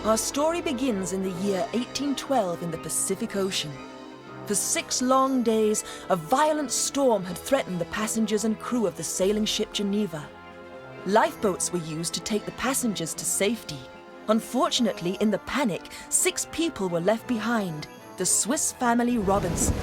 Our story begins in the year 1812 in the Pacific Ocean. For 6 long days, a violent storm had threatened the passengers and crew of the sailing ship Geneva. Lifeboats were used to take the passengers to safety. Unfortunately, in the panic, 6 people were left behind: the Swiss family Robinson.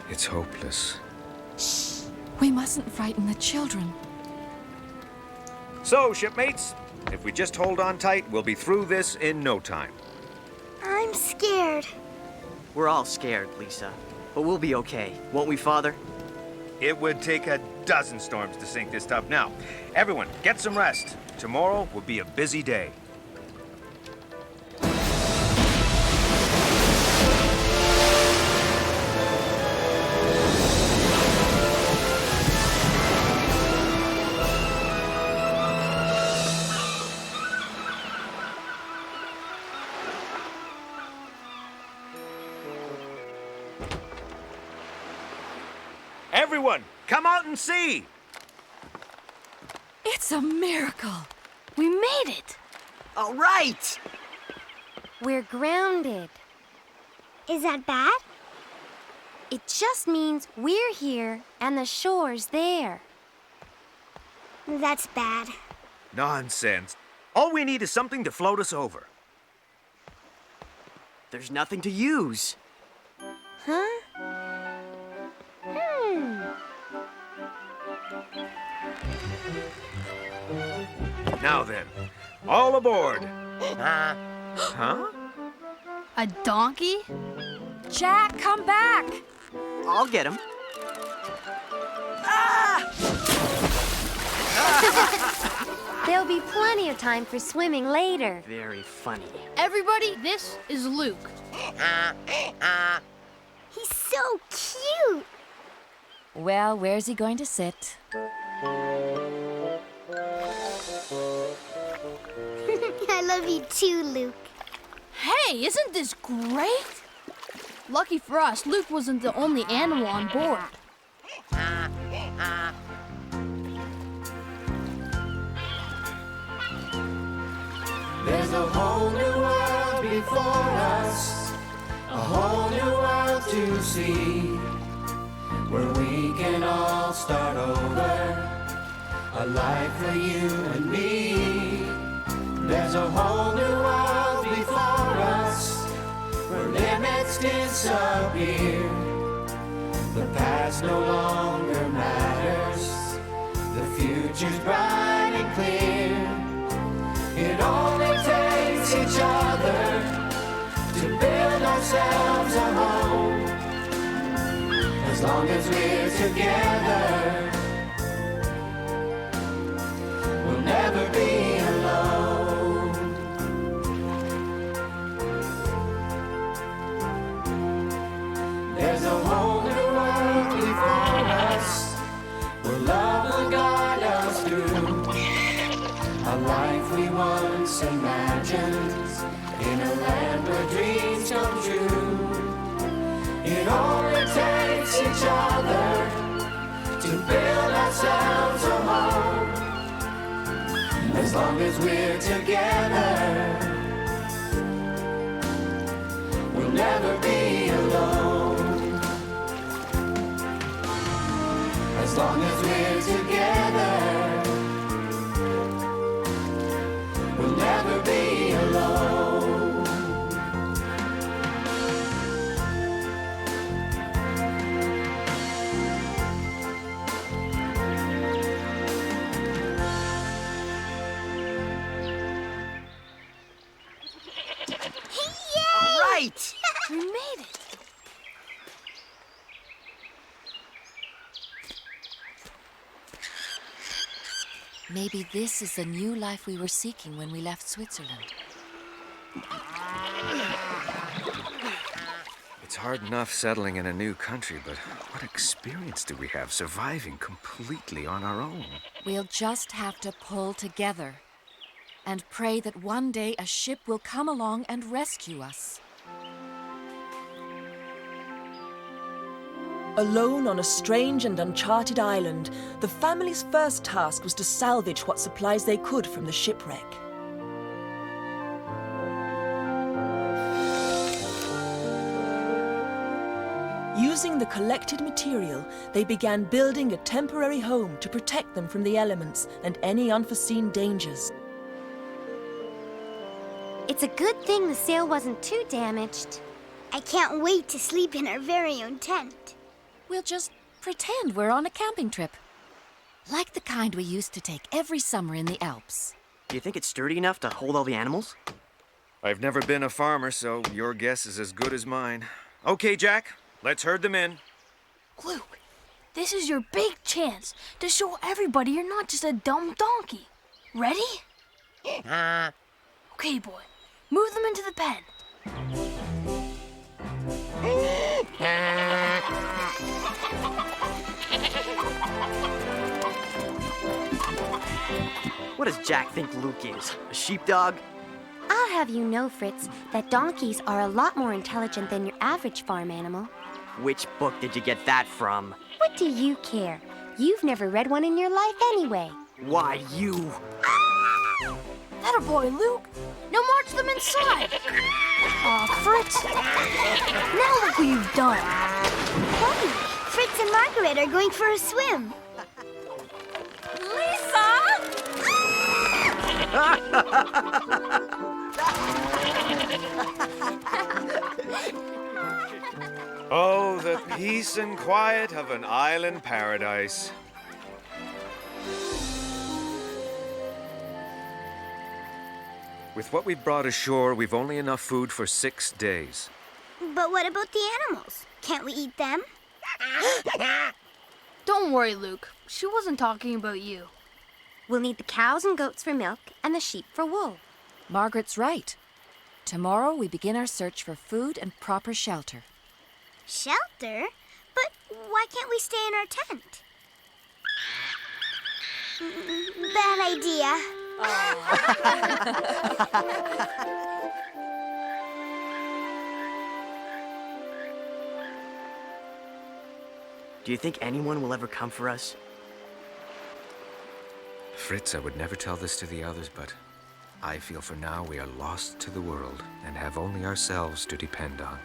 It's hopeless. Shh! We mustn't frighten the children. So, shipmates, if we just hold on tight, we'll be through this in no time. I'm scared. We're all scared, Lisa. But we'll be okay, won't we, Father? It would take a dozen storms to sink this tub. Now, everyone, get some rest. Tomorrow will be a busy day. Everyone, come out and see! It's a miracle! We made it! All right! We're grounded. Is that bad? It just means we're here and the shore's there. That's bad. Nonsense. All we need is something to float us over. There's nothing to use. Huh? Now then, all aboard. Huh? A donkey? Jack, come back! I'll get him. There'll be plenty of time for swimming later. Very funny. Everybody, this is Luke. He's so cute. Well, where's he going to sit? I love you too, Luke. Hey, isn't this great? Lucky for us, Luke wasn't the only animal on board. There's a whole new world before us, a whole new world to see, where we can all start over, a life for you and me. There's a whole new world before us, where limits disappear. The past no longer matters, the future's bright and clear. It only takes each other to build ourselves a home. As long as we're together, we'll never be alone. There's a whole new world before us, where love will guide us through a life we once imagined, in a land where dreams come true. It only takes each other to build ourselves a home. As long as we're together, we'll never be alone. As long as we're together, we'll never be alone. All right! We made it! Maybe this is the new life we were seeking when we left Switzerland. It's hard enough settling in a new country, but what experience do we have surviving completely on our own? We'll just have to pull together and pray that one day a ship will come along and rescue us. Alone on a strange and uncharted island, the family's first task was to salvage what supplies they could from the shipwreck. Using the collected material, they began building a temporary home to protect them from the elements and any unforeseen dangers. It's a good thing the sail wasn't too damaged. I can't wait to sleep in our very own tent. We'll just pretend we're on a camping trip. Like the kind we used to take every summer in the Alps. Do you think it's sturdy enough to hold all the animals? I've never been a farmer, so your guess is as good as mine. Okay, Jack, let's herd them in. Luke, this is your big chance to show everybody you're not just a dumb donkey. Ready? Okay, boy. Move them into the pen. What does Jack think Luke is? A sheepdog? I'll have you know, Fritz, that donkeys are a lot more intelligent than your average farm animal. Which book did you get that from? What do you care? You've never read one in your life anyway. Why, you... That a boy, Luke. Now march them inside. Aw, Fritz. Now look what you've done. Hey, Fritz and Margaret are going for a swim. Oh, the peace and quiet of an island paradise. With what we've brought ashore, we've only enough food for 6 days. But what about the animals? Can't we eat them? Don't worry, Luke. She wasn't talking about you. We'll need the cows and goats for milk and the sheep for wool. Margaret's right. Tomorrow we begin our search for food and proper shelter. Shelter? But why can't we stay in our tent? Bad idea. Do you think anyone will ever come for us? Fritz, I would never tell this to the others, but I feel for now we are lost to the world and have only ourselves to depend on.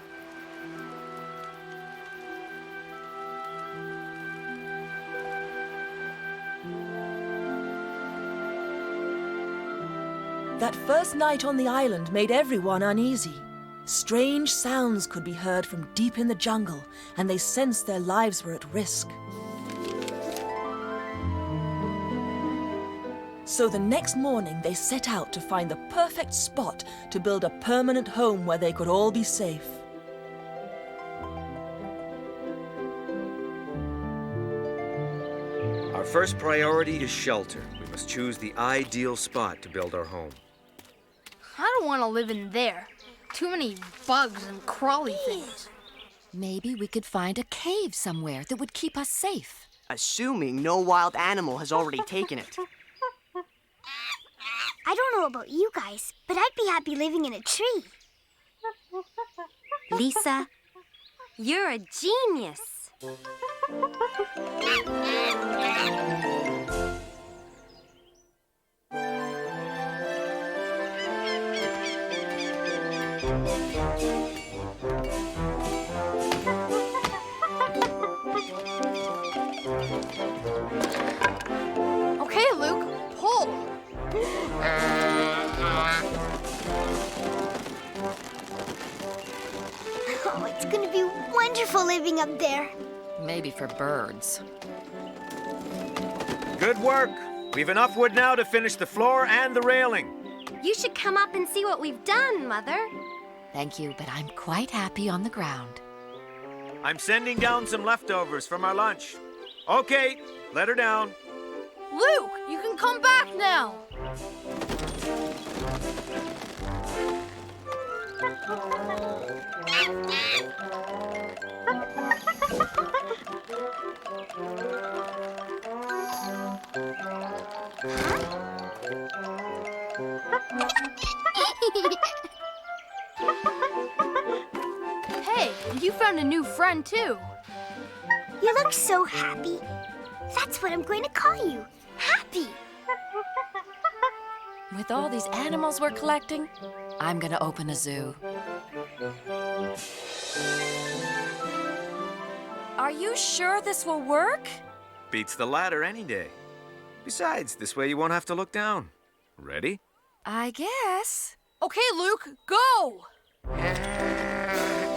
That first night on the island made everyone uneasy. Strange sounds could be heard from deep in the jungle, and they sensed their lives were at risk. So the next morning, they set out to find the perfect spot to build a permanent home where they could all be safe. Our first priority is shelter. We must choose the ideal spot to build our home. I don't want to live in there. Too many bugs and crawly things. Maybe we could find a cave somewhere that would keep us safe. Assuming no wild animal has already taken it. I don't know about you guys, but I'd be happy living in a tree. Lisa, you're a genius. Okay, Luke, pull. Oh, it's gonna be wonderful living up there. Maybe for birds. Good work! We've enough wood now to finish the floor and the railing. You should come up and see what we've done, Mother. Thank you, but I'm quite happy on the ground. I'm sending down some leftovers from our lunch. Okay, let her down. Luke, you can come back now. Hey, you found a new friend too. You look so happy. That's what I'm going to call you. Happy. With all these animals we're collecting, I'm gonna open a zoo. Are you sure this will work? Beats the ladder any day. Besides, this way you won't have to look down. Ready? I guess. Okay, Luke, go!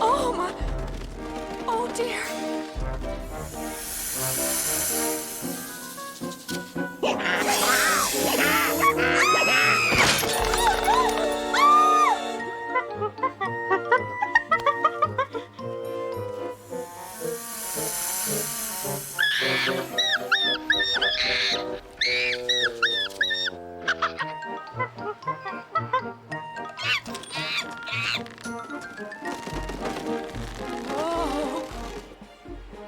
Oh my... Oh dear.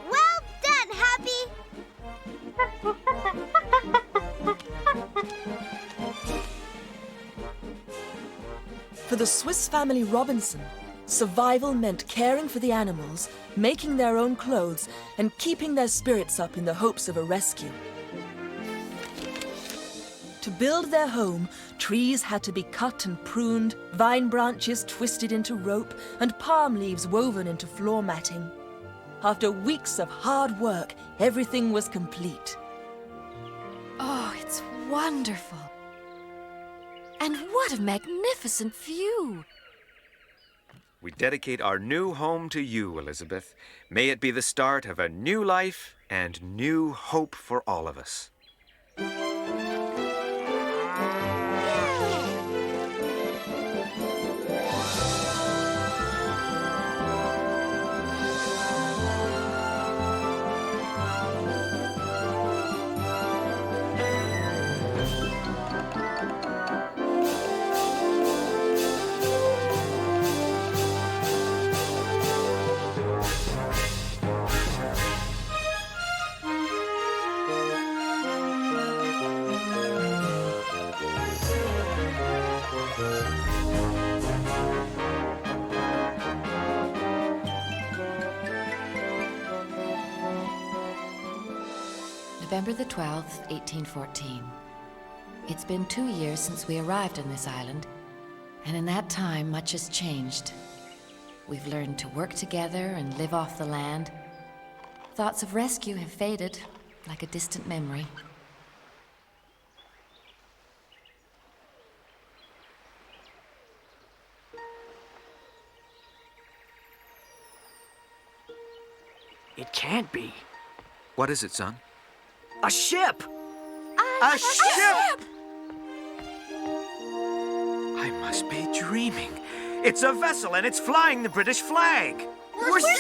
Well done, Happy. For the Swiss family Robinson, survival meant caring for the animals, making their own clothes, and keeping their spirits up in the hopes of a rescue. To build their home, trees had to be cut and pruned, vine branches twisted into rope, and palm leaves woven into floor matting. After weeks of hard work, everything was complete. Oh, it's wonderful. And what a magnificent view. We dedicate our new home to you, Elizabeth. May it be the start of a new life and new hope for all of us. November the 12th, 1814. It's been 2 years since we arrived on this island, and in that time much has changed. We've learned to work together and live off the land. Thoughts of rescue have faded, like a distant memory. It can't be. What is it, son? A ship! A ship! I must be dreaming. It's a vessel and it's flying the British flag. We're saved!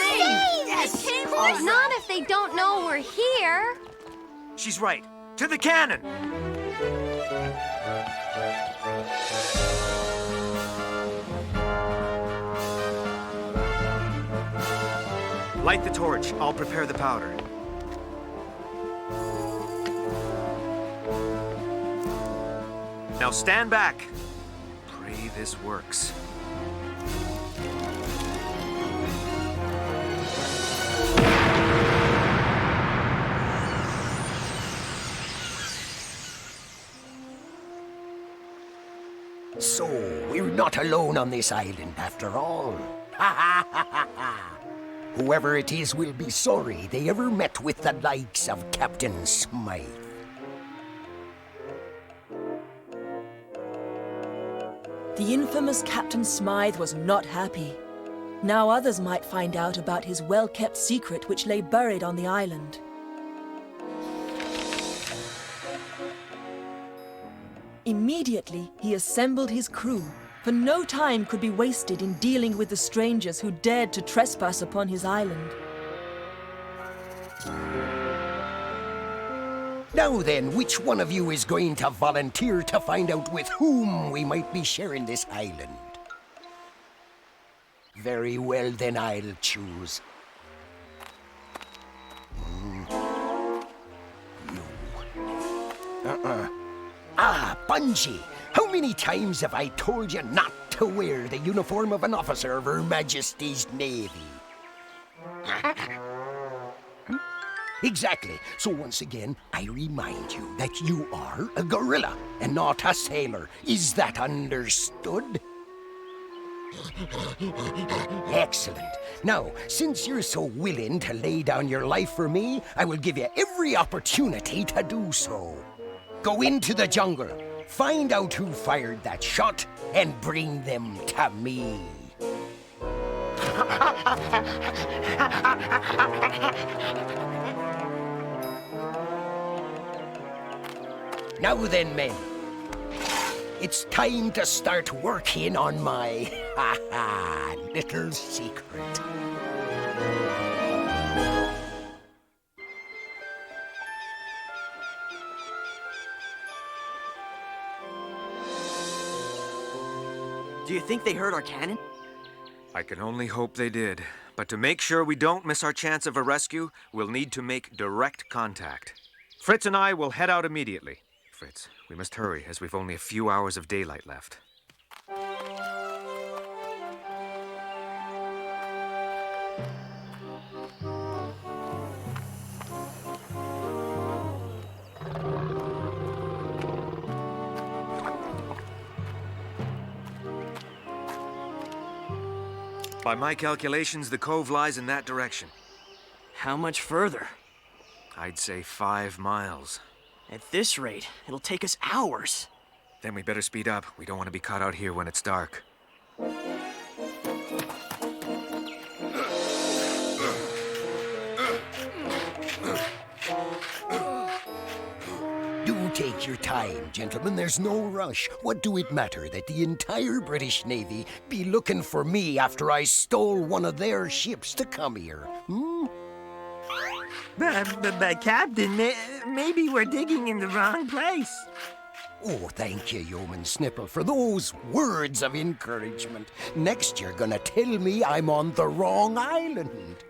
Yes! Not if they don't know we're here. She's right. To the cannon! Light the torch. I'll prepare the powder. Now stand back. Pray this works. So, we're not alone on this island after all. Ha ha ha ha ha! Whoever it is will be sorry they ever met with the likes of Captain Smythe. The infamous Captain Smythe was not happy. Now others might find out about his well-kept secret which lay buried on the island. Immediately, he assembled his crew, for no time could be wasted in dealing with the strangers who dared to trespass upon his island. Now then, which one of you is going to volunteer to find out with whom we might be sharing this island? Very well, then I'll choose. You. Ah, Bungie! How many times have I told you not to wear the uniform of an officer of Her Majesty's Navy? Exactly. So once again, I remind you that you are a gorilla and not a sailor. Is that understood? Excellent. Now, since you're so willing to lay down your life for me, I will give you every opportunity to do so. Go into the jungle, find out who fired that shot, and bring them to me. Now then, men. It's time to start working on my little secret. Do you think they heard our cannon? I can only hope they did. But to make sure we don't miss our chance of a rescue, we'll need to make direct contact. Fritz and I will head out immediately. Fritz, we must hurry, as we've only a few hours of daylight left. By my calculations, the cove lies in that direction. How much further? I'd say 5 miles. At this rate, it'll take us hours. Then we better speed up. We don't want to be caught out here when it's dark. Do take your time, gentlemen. There's no rush. What do it matter that the entire British Navy be looking for me after I stole one of their ships to come here? But Captain, maybe we're digging in the wrong place. Oh, thank you, Yeoman Snipple, for those words of encouragement. Next, you're gonna tell me I'm on the wrong island.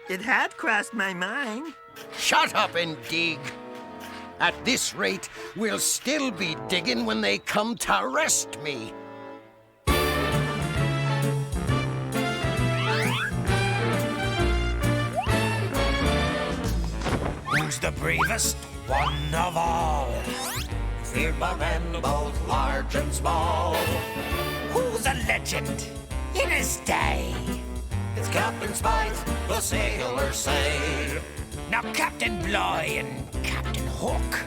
It had crossed my mind. Shut up and dig. At this rate, we'll still be digging when they come to arrest me. Who's the bravest one of all? Feared by men both large and small. Who's a legend in his day? It's Captain Smythe, the sailors say. Now Captain Bligh and Captain Hook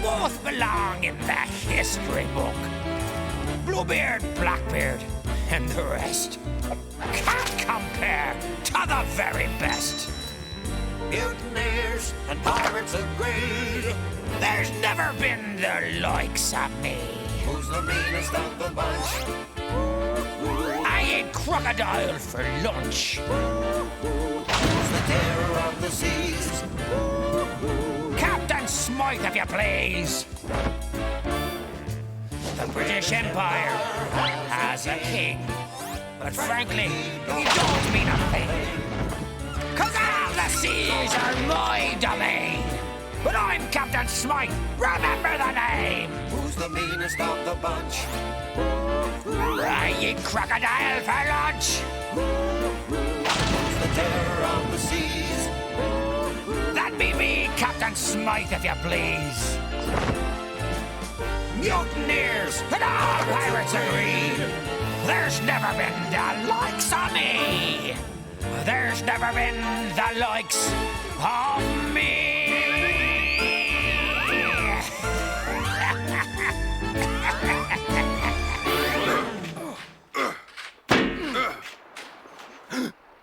both belong in the history book. Bluebeard, Blackbeard, and the rest can't compare to the very best. Mutineers and pirates agree. There's never been the likes of me. Who's the meanest of the bunch? I ate crocodile for lunch. Who's the terror of the seas? Captain Smythe, if you please. The British Empire has a king, but frankly, he don't mean a thing. 'Cause all the seas are my domain. But I'm Captain Smythe, remember the name. Who's the meanest of the bunch? I eat crocodile for lunch. Who's the terror of the seas? That be me, Captain Smythe, if you please. Mutineers and all pirates agree. There's never been the likes of me. There's never been the likes of me.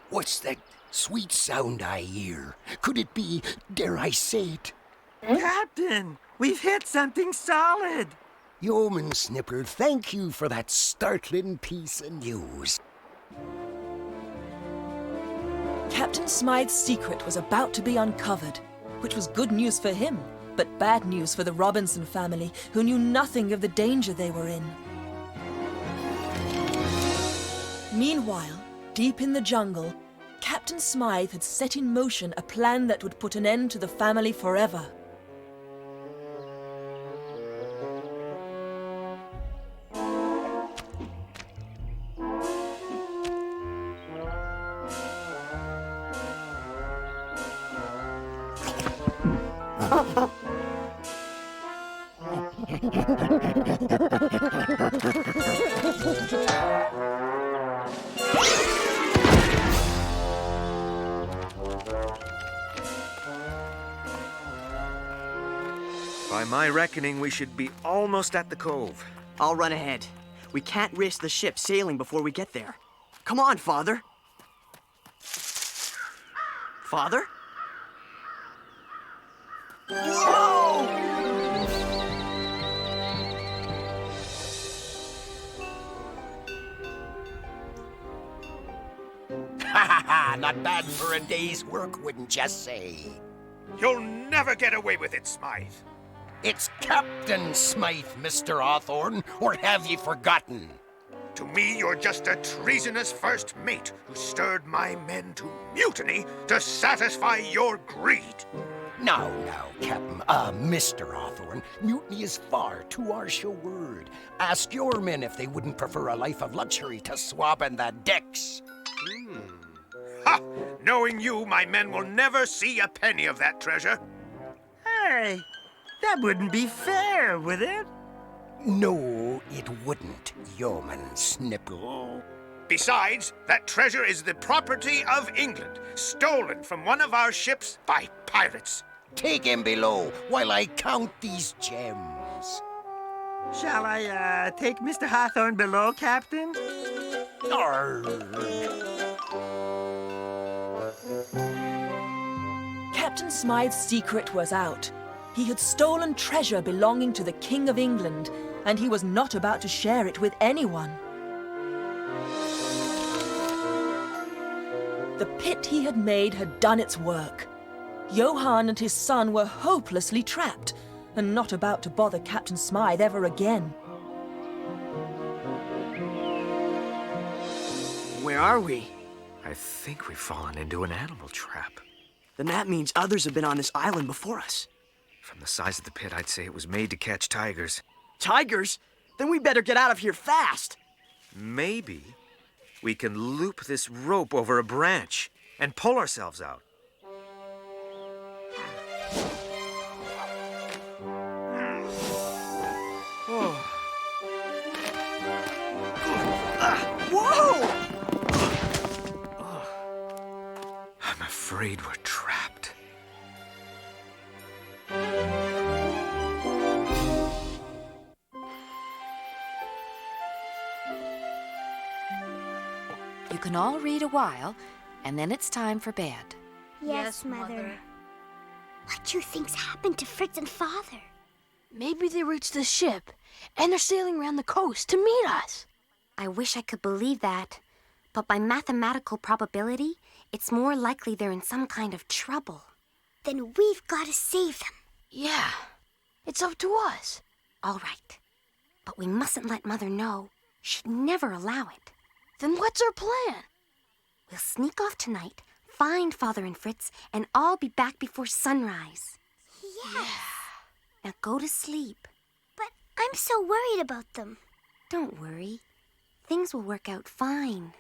What's that sweet sound I hear? Could it be, dare I say it? Captain, we've hit something solid. Yeoman Snipper, thank you for that startling piece of news. Captain Smythe's secret was about to be uncovered, which was good news for him, but bad news for the Robinson family, who knew nothing of the danger they were in. Meanwhile, deep in the jungle, Captain Smythe had set in motion a plan that would put an end to the family forever. By my reckoning, we should be almost at the cove. I'll run ahead. We can't risk the ship sailing before we get there. Come on, Father. Father? Whoa! Not bad for a day's work, wouldn't you say? You'll never get away with it, Smythe. It's Captain Smythe, Mr. Hawthorne, or have you forgotten? To me, you're just a treasonous first mate who stirred my men to mutiny to satisfy your greed. Now, Captain, Mr. Hawthorne, mutiny is far too harsh a word. Ask your men if they wouldn't prefer a life of luxury to swabbing the decks. Ha! Knowing you, my men will never see a penny of that treasure. Hey, that wouldn't be fair, would it? No, it wouldn't, yeoman Snipple. Besides, that treasure is the property of England, stolen from one of our ships by pirates. Take him below while I count these gems. Shall I, take Mr. Hawthorne below, Captain? Captain Smythe's secret was out. He had stolen treasure belonging to the King of England, and he was not about to share it with anyone. The pit he had made had done its work. Johann and his son were hopelessly trapped, and not about to bother Captain Smythe ever again. Where are we? I think we've fallen into an animal trap. Then that means others have been on this island before us. From the size of the pit, I'd say it was made to catch tigers. Tigers? Then we better get out of here fast. Maybe we can loop this rope over a branch and pull ourselves out. Whoa! I'm afraid we're trapped. You can all read a while, and then it's time for bed. Yes, Mother. What do you think's happened to Fritz and Father? Maybe they reached the ship, and they're sailing around the coast to meet us. I wish I could believe that. But by mathematical probability, it's more likely they're in some kind of trouble. Then we've got to save them. Yeah, it's up to us. All right. But we mustn't let Mother know. She'd never allow it. Then what's our plan? We'll sneak off tonight, find Father and Fritz, and all be back before sunrise. Yes. Now go to sleep. But I'm so worried about them. Don't worry. Things will work out fine.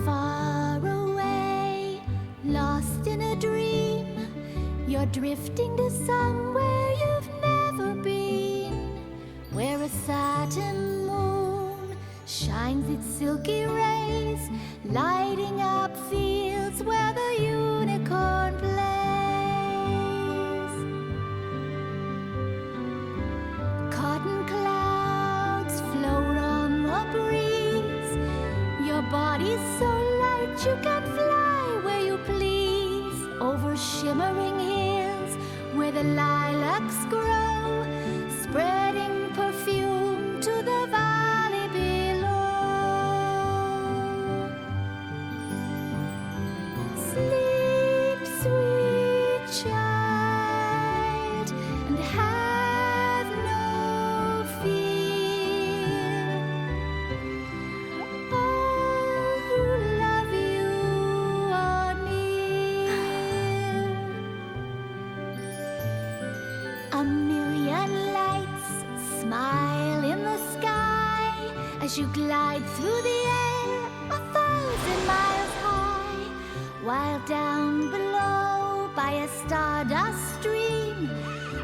Far away, lost in a dream, you're drifting to somewhere you've never been, where a satin moon shines its silky rays, lighting up fields where the unicorn plays. Cotton clouds float on the breeze, your body's so light you can fly where you please, over shimmering hills where the lilacs grow, spreading perfume to the valley below. Sleep, sweet child, and have no fear. All who love you are near. A million lights smile in the sky as you glide through the air. down below by a stardust stream,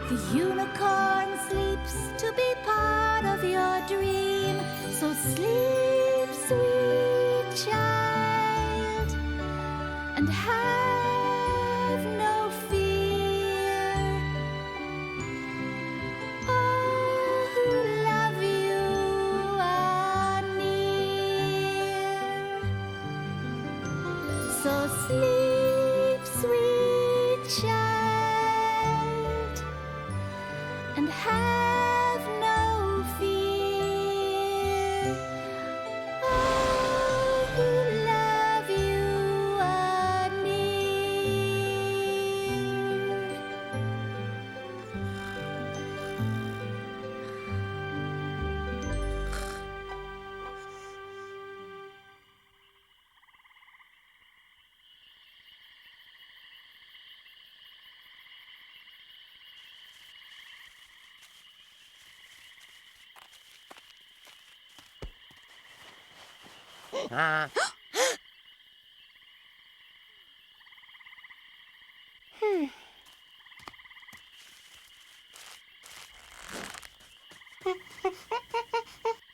the unicorn sleeps to be part of your dream. So sleep, sweet child, and have no fear. All who love you are near. So sleep, sweet child, and have no fear. All who love you are near.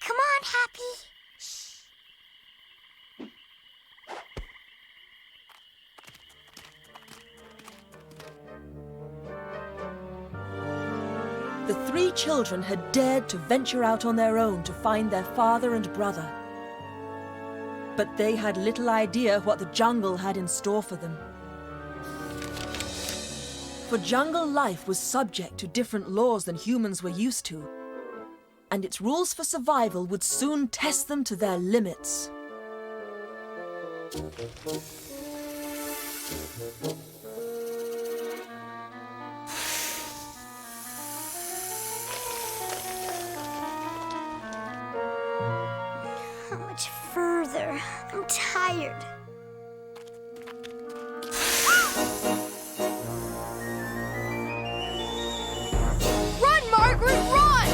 Come on, Happy. The three children had dared to venture out on their own to find their father and brother. But they had little idea what the jungle had in store for them. For jungle life was subject to different laws than humans were used to, and its rules for survival would soon test them to their limits. How much further? I'm tired. Run, Margaret, run!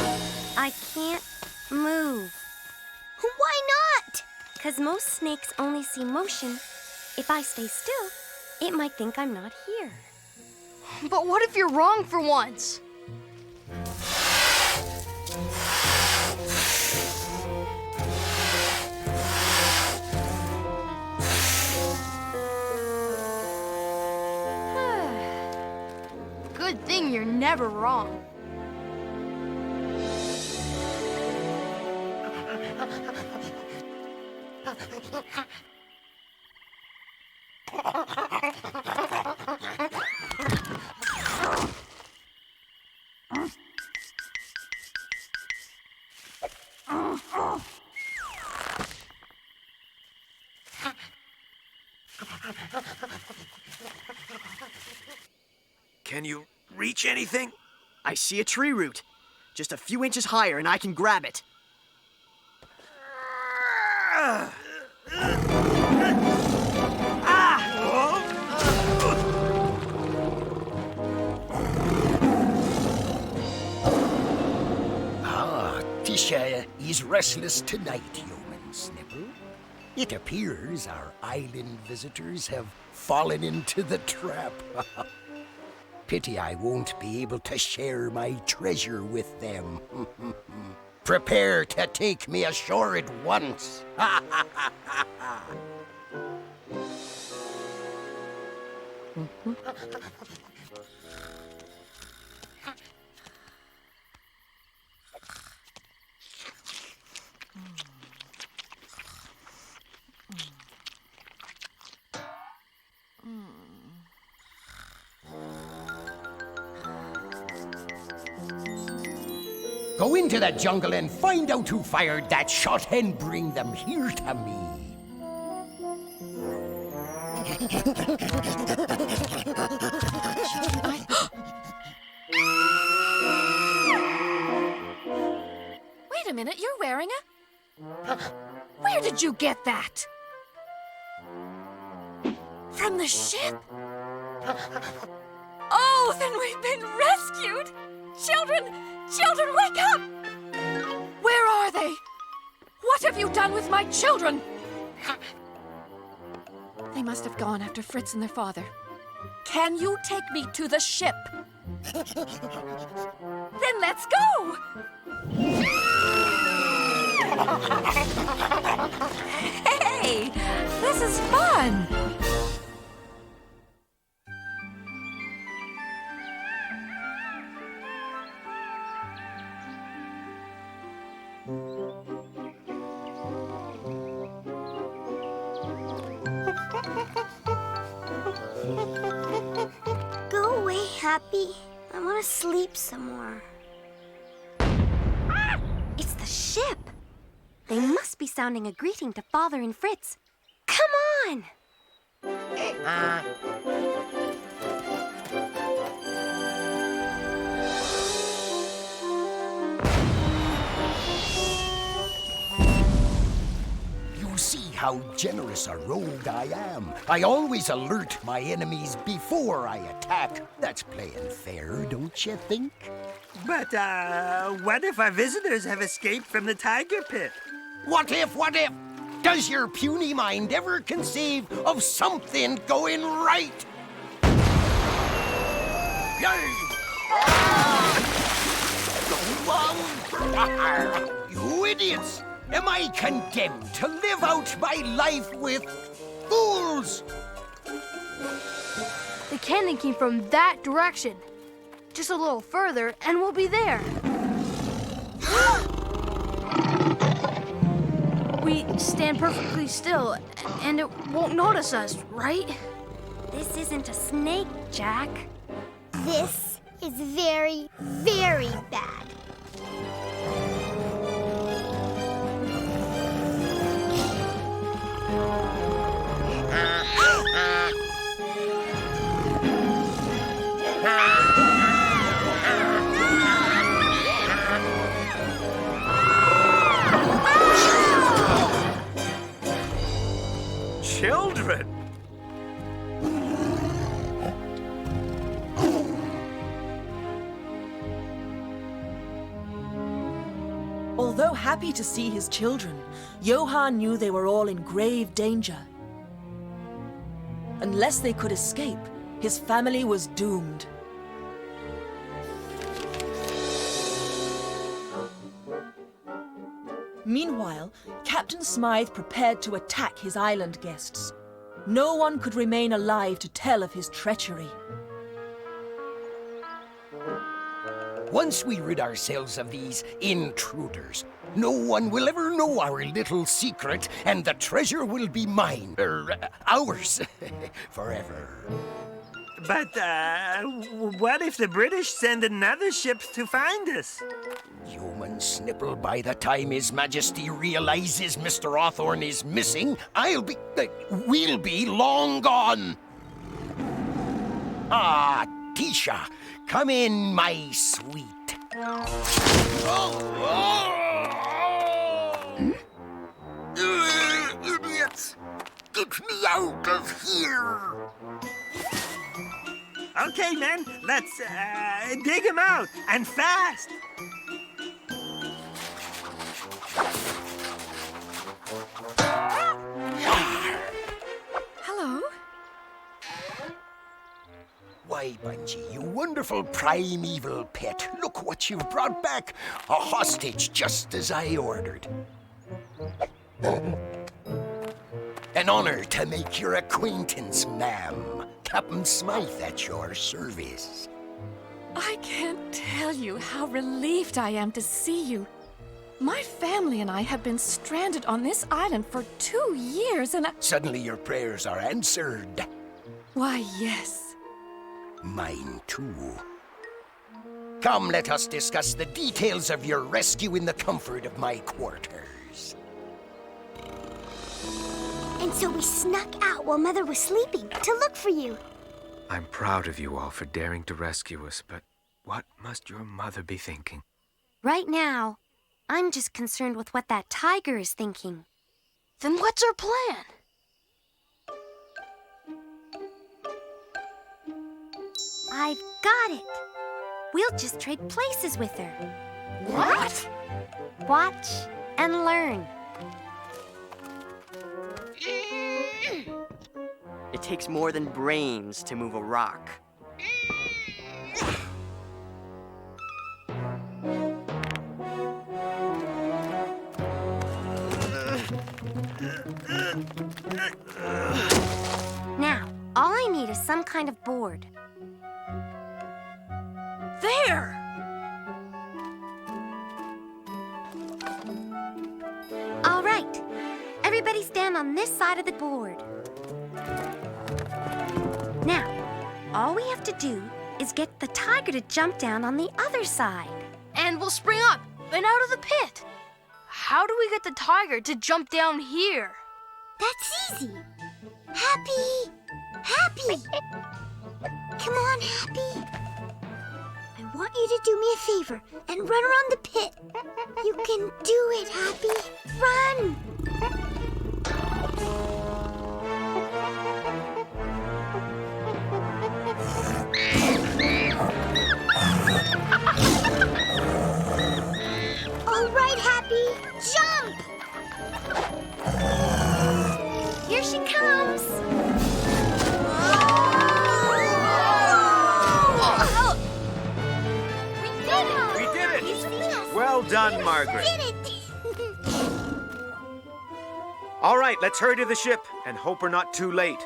I can't move. Why not? 'Cause most snakes only see motion. If I stay still, it might think I'm not here. But what if you're wrong for once? Good thing you're never wrong. Can you reach anything? I see a tree root. Just a few inches higher and I can grab it. Tisha is restless tonight, human Snipper. It appears our island visitors have fallen into the trap. Pity I won't be able to share my treasure with them. Prepare to take me ashore at once. Go into the jungle and find out who fired that shot and bring them here to me. Wait a minute, you're wearing a... Where did you get that? From the ship? Oh, then we've been rescued! Children! Children, wake up! Where are they? What have you done with my children? They must have gone after Fritz and their father. Can you take me to the ship? Then let's go! Hey, this is fun! Go away, Happy. I want to sleep some more. It's the ship. They must be sounding a greeting to Father and Fritz. Come on! You see how generous a rogue I am. I always alert my enemies before I attack. That's playing fair, don't you think? But, what if our visitors have escaped from the tiger pit? What if? Does your puny mind ever conceive of something going right? You idiots! Am I condemned to live out my life with fools? The cannon came from that direction. Just a little further, and we'll be there. We stand perfectly still, and it won't notice us, right? This isn't a snake, Jack. This is very, very bad. Children! Although happy to see his children, Johann knew they were all in grave danger. Unless they could escape, his family was doomed. Meanwhile, Captain Smythe prepared to attack his island guests. No one could remain alive to tell of his treachery. Once we rid ourselves of these intruders, no one will ever know our little secret, and the treasure will be mine, ours, forever. But, what if the British send another ship to find us? Human Snipple, by the time His Majesty realizes Mr. Hawthorne is missing, we'll be long gone. Ah, Tisha, come in, my sweet. Idiots! Get me out of here! Okay, men, let's, dig him out, and fast! Hello? Why, Bungie, you wonderful primeval pet. Look what you've brought back. A hostage just as I ordered. An honor to make your acquaintance, ma'am. Captain Smythe at your service. I can't tell you how relieved I am to see you. My family and I have been stranded on this island for 2 years and Suddenly your prayers are answered. Why, yes. Mine too. Come, let us discuss the details of your rescue in the comfort of my quarters. And so we snuck out while Mother was sleeping to look for you. I'm proud of you all for daring to rescue us, but what must your mother be thinking? Right now, I'm just concerned with what that tiger is thinking. Then what's our plan? I've got it. We'll just trade places with her. What? Watch and learn. It takes more than brains to move a rock. Now, all I need is some kind of board. There! All right. Everybody stand on this side of the board. Now, all we have to do is get the tiger to jump down on the other side. And we'll spring up and out of the pit. How do we get the tiger to jump down here? That's easy. Happy! Happy! Come on, Happy. I want you to do me a favor and run around the pit. You can do it, Happy. Run! All right, Happy. Jump! Here she comes. We did it! Well done, Margaret. Did it! All right, let's hurry to the ship and hope we're not too late.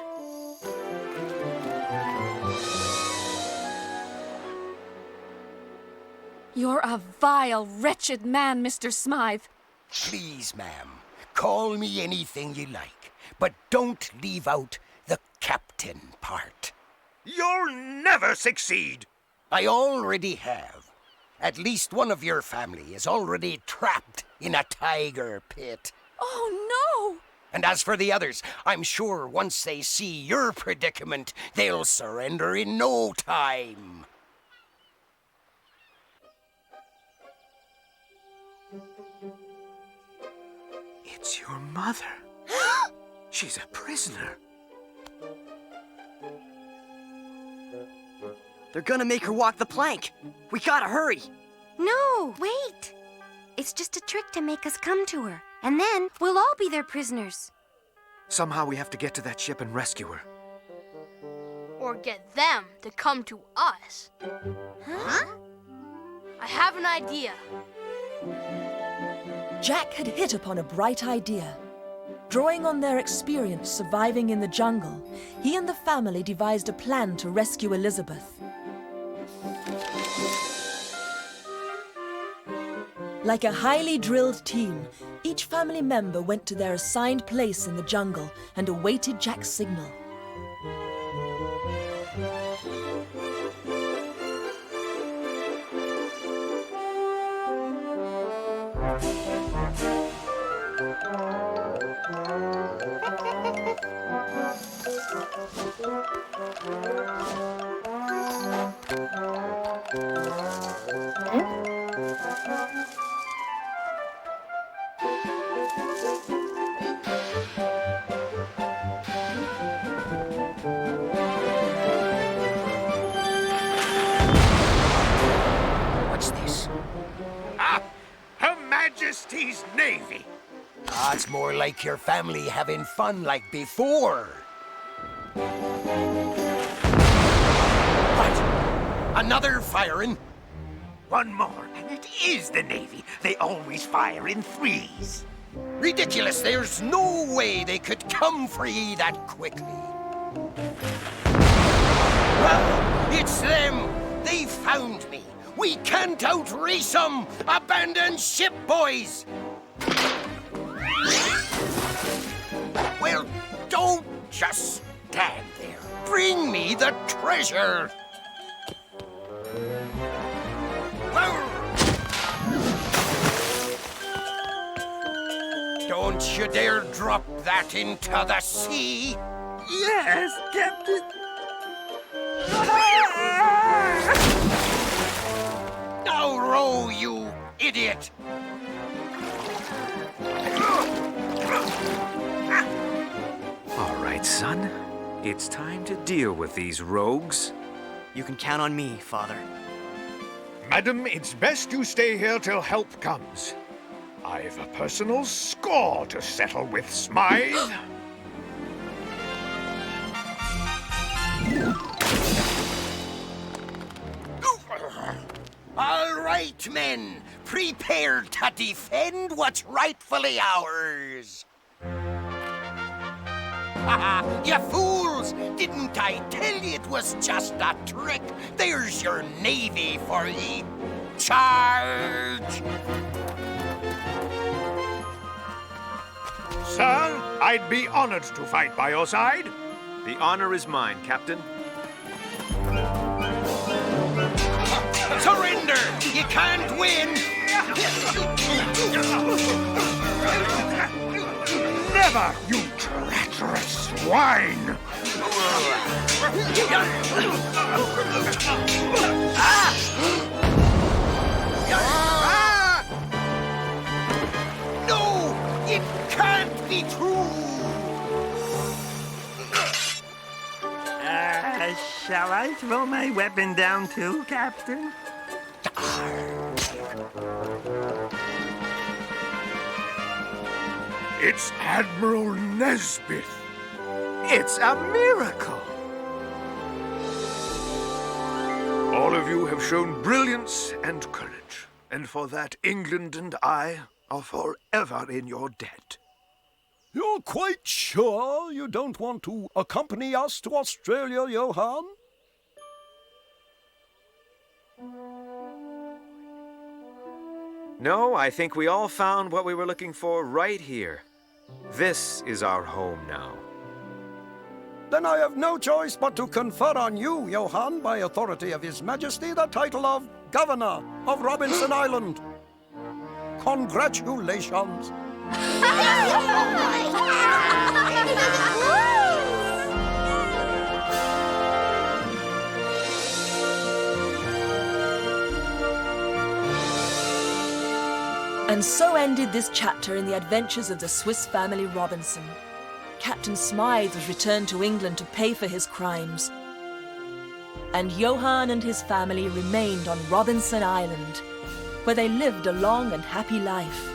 You're a vile, wretched man, Mr. Smythe. Please, ma'am, call me anything you like, but don't leave out the captain part. You'll never succeed. I already have. At least one of your family is already trapped in a tiger pit. Oh, no! And as for the others, I'm sure once they see your predicament, they'll surrender in no time. It's your mother. She's a prisoner. They're gonna make her walk the plank. We gotta hurry. No, wait. It's just a trick to make us come to her. And then we'll all be their prisoners. Somehow we have to get to that ship and rescue her. Or get them to come to us. Huh? I have an idea. Jack had hit upon a bright idea. Drawing on their experience surviving in the jungle, he and the family devised a plan to rescue Elizabeth. Like a highly drilled team, each family member went to their assigned place in the jungle and awaited Jack's signal. What's this? Her Majesty's Navy. It's more like your family having fun like before. What? Another firing? One more, and it is the Navy. They always fire in threes. Ridiculous! There's no way they could come for ye that quickly. Well, it's them! They found me! We can't outrace them! Abandon ship, boys! Well, don't just stand there. Bring me the treasure! Don't you dare drop that into the sea! Yes, Captain. Now row, you idiot! All right, son. It's time to deal with these rogues. You can count on me, Father. Madam, it's best you stay here till help comes. I've a personal score to settle with Smythe. alert men, prepared to defend what's rightfully ours. You fools! Didn't I tell you it was just a trick? There's your navy for ye. Charge! Sir, I'd be honored to fight by your side. The honor is mine, Captain. Surrender! You can't win! Never, you treacherous swine! No! It can't be true! Shall I throw my weapon down too, Captain? It's Admiral Nesbit. It's a miracle! All of you have shown brilliance and courage, and for that England and I are forever in your debt. You're quite sure you don't want to accompany us to Australia, Johann? No, I think we all found what we were looking for right here. This is our home now. Then I have no choice but to confer on you, Johann, by authority of His Majesty, the title of Governor of Robinson Island. Congratulations. And so ended this chapter in the adventures of the Swiss family Robinson. Captain Smythe was returned to England to pay for his crimes. And Johann and his family remained on Robinson Island, where they lived a long and happy life.